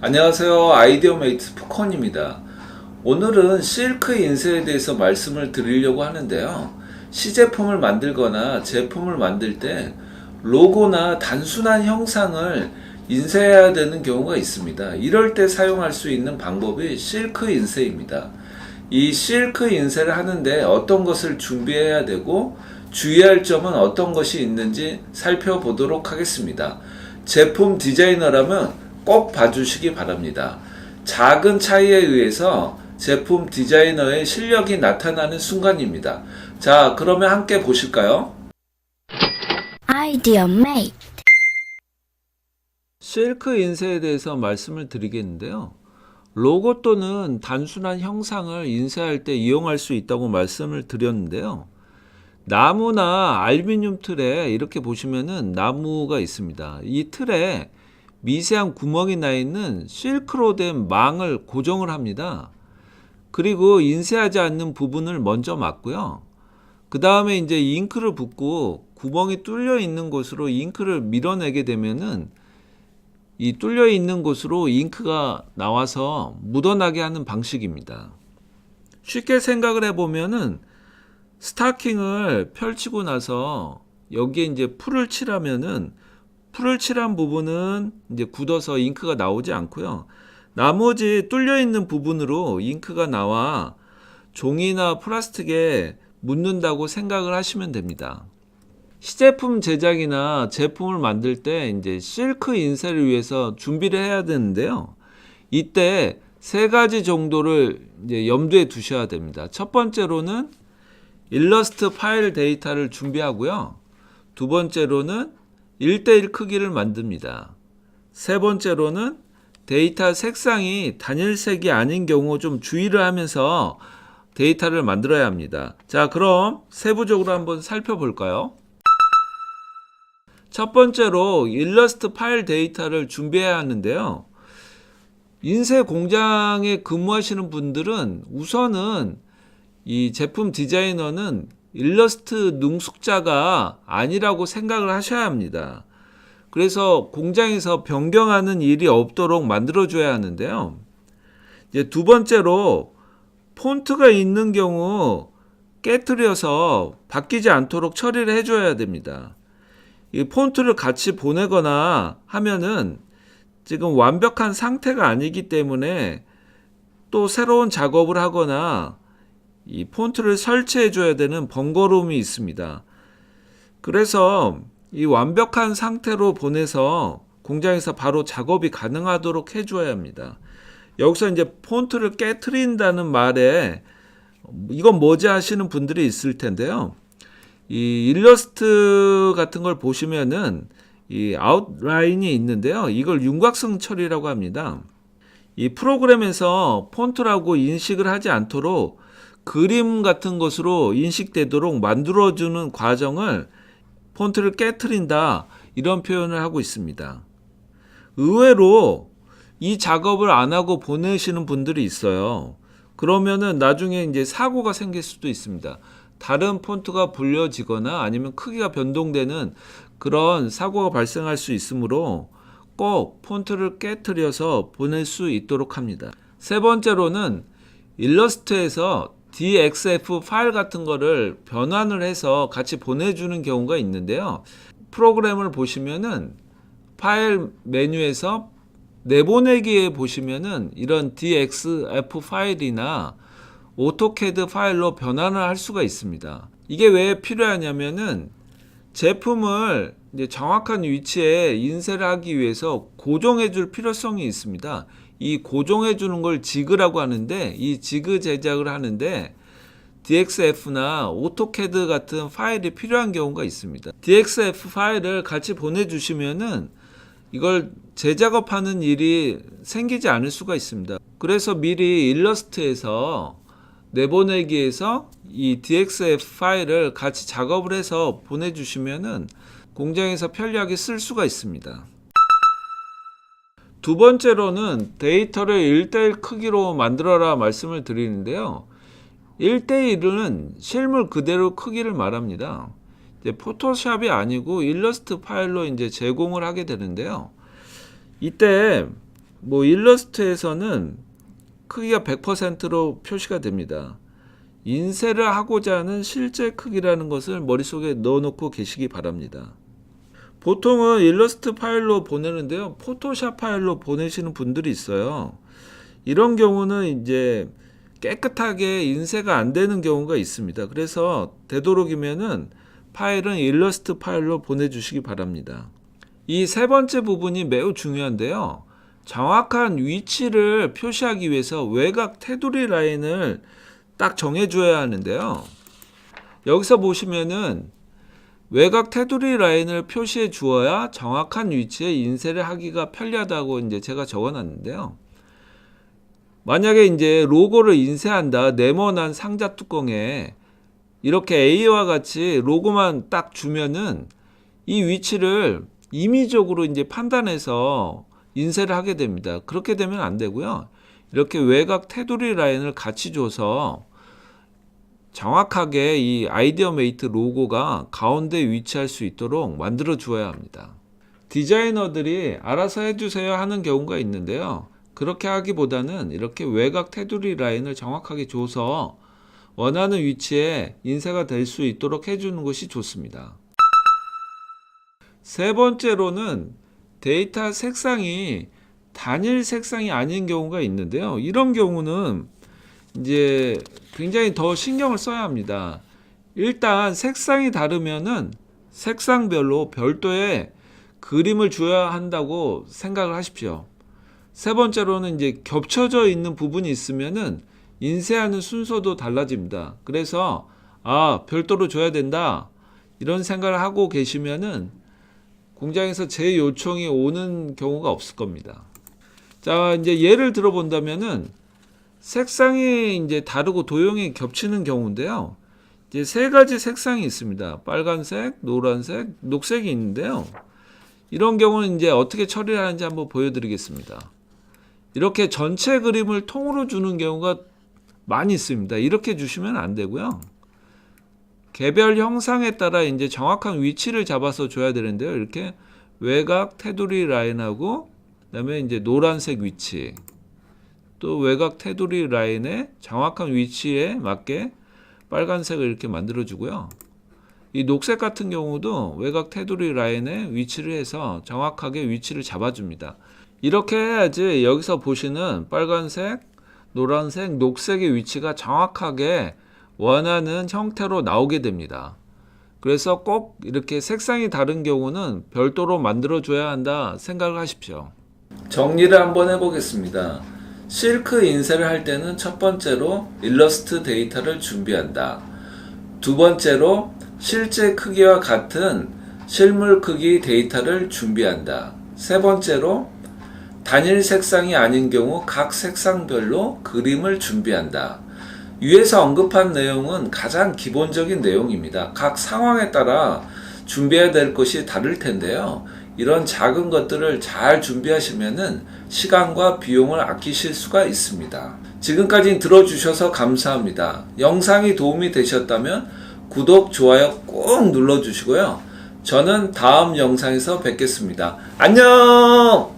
안녕하세요. 아이디어메이트 포컨입니다. 오늘은 실크 인쇄에 대해서 말씀을 드리려고 하는데요. 시제품을 만들거나 제품을 만들 때 로고나 단순한 형상을 인쇄해야 되는 경우가 있습니다. 이럴 때 사용할 수 있는 방법이 실크 인쇄입니다. 이 실크 인쇄를 하는데 어떤 것을 준비해야 되고 주의할 점은 어떤 것이 있는지 살펴보도록 하겠습니다. 제품 디자이너라면 꼭 봐주시기 바랍니다. 작은 차이에 의해서 제품 디자이너의 실력이 나타나는 순간입니다. 자, 그러면 함께 보실까요? 아이디어 메이트. 실크 인쇄에 대해서 말씀을 드리겠는데요. 로고 또는 단순한 형상을 인쇄할 때 이용할 수 있다고 말씀을 드렸는데요. 나무나 알루미늄 틀에 이렇게 보시면은 나무가 있습니다. 이 틀에 미세한 구멍이 나 있는 실크로 된 망을 고정을 합니다. 그리고 인쇄하지 않는 부분을 먼저 막고요. 그 다음에 이제 잉크를 붓고 구멍이 뚫려 있는 곳으로 잉크를 밀어내게 되면은 이 뚫려 있는 곳으로 잉크가 나와서 묻어나게 하는 방식입니다. 쉽게 생각을 해보면은 스타킹을 펼치고 나서 여기에 이제 풀을 칠하면은 풀을 칠한 부분은 이제 굳어서 잉크가 나오지 않고요. 나머지 뚫려 있는 부분으로 잉크가 나와 종이나 플라스틱에 묻는다고 생각을 하시면 됩니다. 시제품 제작이나 제품을 만들 때 이제 실크 인쇄를 위해서 준비를 해야 되는데요. 이때 세 가지 정도를 이제 염두에 두셔야 됩니다. 첫 번째로는 일러스트 파일 데이터를 준비하고요. 두 번째로는 1:1 크기를 만듭니다. 세 번째로는 데이터 색상이 단일색이 아닌 경우 좀 주의를 하면서 데이터를 만들어야 합니다. 자, 그럼 세부적으로 한번 살펴볼까요? 첫 번째로 일러스트 파일 데이터를 준비해야 하는데요. 인쇄 공장에 근무하시는 분들은 우선은 이 제품 디자이너는 일러스트 능숙자가 아니라고 생각을 하셔야 합니다. 그래서 공장에서 변경하는 일이 없도록 만들어줘야 하는데요. 이제 두 번째로 폰트가 있는 경우 깨트려서 바뀌지 않도록 처리를 해줘야 됩니다. 이 폰트를 같이 보내거나 하면은 지금 완벽한 상태가 아니기 때문에 또 새로운 작업을 하거나 이 폰트를 설치해 줘야 되는 번거로움이 있습니다. 그래서 이 완벽한 상태로 보내서 공장에서 바로 작업이 가능하도록 해줘야 합니다. 여기서 이제 폰트를 깨트린다는 말에 이건 뭐지 하시는 분들이 있을 텐데요. 이 일러스트 같은 걸 보시면은 이 아웃라인이 있는데요. 이걸 윤곽선 처리라고 합니다. 이 프로그램에서 폰트라고 인식을 하지 않도록 그림 같은 것으로 인식되도록 만들어주는 과정을 폰트를 깨트린다, 이런 표현을 하고 있습니다. 의외로 이 작업을 안 하고 보내시는 분들이 있어요. 그러면은 나중에 이제 사고가 생길 수도 있습니다. 다른 폰트가 불려지거나 아니면 크기가 변동되는 그런 사고가 발생할 수 있으므로 꼭 폰트를 깨트려서 보낼 수 있도록 합니다. 세 번째로는 일러스트에서 DXF 파일 같은 거를 변환을 해서 같이 보내주는 경우가 있는데요. 프로그램을 보시면은 파일 메뉴에서 내보내기에 보시면은 이런 DXF 파일이나 오토캐드 파일로 변환을 할 수가 있습니다. 이게 왜 필요하냐면은 제품을 이제 정확한 위치에 인쇄를 하기 위해서 고정해 줄 필요성이 있습니다. 이 고정해 주는 걸 지그라고 하는데, 이 지그 제작을 하는데 DXF나 오토캐드 같은 파일이 필요한 경우가 있습니다. DXF 파일을 같이 보내주시면은 이걸 재작업하는 일이 생기지 않을 수가 있습니다. 그래서 미리 일러스트에서 내보내기에서 이 DXF 파일을 같이 작업을 해서 보내주시면은 공장에서 편리하게 쓸 수가 있습니다. 두 번째로는 데이터를 1:1 크기로 만들어라 말씀을 드리는데요. 1:1은 실물 그대로 크기를 말합니다. 이제 포토샵이 아니고 일러스트 파일로 이제 제공을 하게 되는데요. 이때 뭐 일러스트에서는 크기가 100%로 표시가 됩니다. 인쇄를 하고자 하는 실제 크기라는 것을 머릿속에 넣어놓고 계시기 바랍니다. 보통은 일러스트 파일로 보내는데요. 포토샵 파일로 보내시는 분들이 있어요. 이런 경우는 이제 깨끗하게 인쇄가 안 되는 경우가 있습니다. 그래서 되도록이면은 파일은 일러스트 파일로 보내주시기 바랍니다. 이 세 번째 부분이 매우 중요한데요. 정확한 위치를 표시하기 위해서 외곽 테두리 라인을 딱 정해줘야 하는데요. 여기서 보시면은 외곽 테두리 라인을 표시해 주어야 정확한 위치에 인쇄를 하기가 편리하다고 이제 제가 적어 놨는데요. 만약에 이제 로고를 인쇄한다, 네모난 상자 뚜껑에 이렇게 A와 같이 로고만 딱 주면은 이 위치를 임의적으로 이제 판단해서 인쇄를 하게 됩니다. 그렇게 되면 안 되고요. 이렇게 외곽 테두리 라인을 같이 줘서 정확하게 이 아이디어 메이트 로고가 가운데 위치할 수 있도록 만들어 주어야 합니다. 디자이너들이 알아서 해주세요 하는 경우가 있는데요. 그렇게 하기보다는 이렇게 외곽 테두리 라인을 정확하게 줘서 원하는 위치에 인쇄가 될 수 있도록 해주는 것이 좋습니다. 세 번째로는 데이터 색상이 단일 색상이 아닌 경우가 있는데요. 이런 경우는 이제 굉장히 더 신경을 써야 합니다. 일단 색상이 다르면은 색상별로 별도의 그림을 줘야 한다고 생각을 하십시오. 세 번째로는 이제 겹쳐져 있는 부분이 있으면은 인쇄하는 순서도 달라집니다. 그래서 별도로 줘야 된다 이런 생각을 하고 계시면은 공장에서 제 요청이 오는 경우가 없을 겁니다. 자, 이제 예를 들어 본다면은 색상이 이제 다르고 도형이 겹치는 경우인데요. 이제 세 가지 색상이 있습니다. 빨간색, 노란색, 녹색이 있는데요. 이런 경우는 이제 어떻게 처리를 하는지 한번 보여드리겠습니다. 이렇게 전체 그림을 통으로 주는 경우가 많이 있습니다. 이렇게 주시면 안 되고요. 개별 형상에 따라 이제 정확한 위치를 잡아서 줘야 되는데요. 이렇게 외곽 테두리 라인하고 그다음에 이제 노란색 위치, 또 외곽 테두리 라인의 정확한 위치에 맞게 빨간색을 이렇게 만들어 주고요. 이 녹색 같은 경우도 외곽 테두리 라인에 위치를 해서 정확하게 위치를 잡아줍니다. 이렇게 해야지 여기서 보시는 빨간색, 노란색, 녹색의 위치가 정확하게 원하는 형태로 나오게 됩니다. 그래서 꼭 이렇게 색상이 다른 경우는 별도로 만들어줘야 한다 생각을 하십시오. 정리를 한번 해보겠습니다. 실크 인쇄를 할 때는 첫 번째로 일러스트 데이터를 준비한다. 두 번째로 실제 크기와 같은 실물 크기 데이터를 준비한다. 세 번째로 단일 색상이 아닌 경우 각 색상별로 그림을 준비한다. 위에서 언급한 내용은 가장 기본적인 내용입니다. 각 상황에 따라 준비해야 될 것이 다를 텐데요. 이런 작은 것들을 잘 준비하시면은 시간과 비용을 아끼실 수가 있습니다. 지금까지 들어주셔서 감사합니다. 영상이 도움이 되셨다면 구독, 좋아요 꼭 눌러주시고요. 저는 다음 영상에서 뵙겠습니다. 안녕!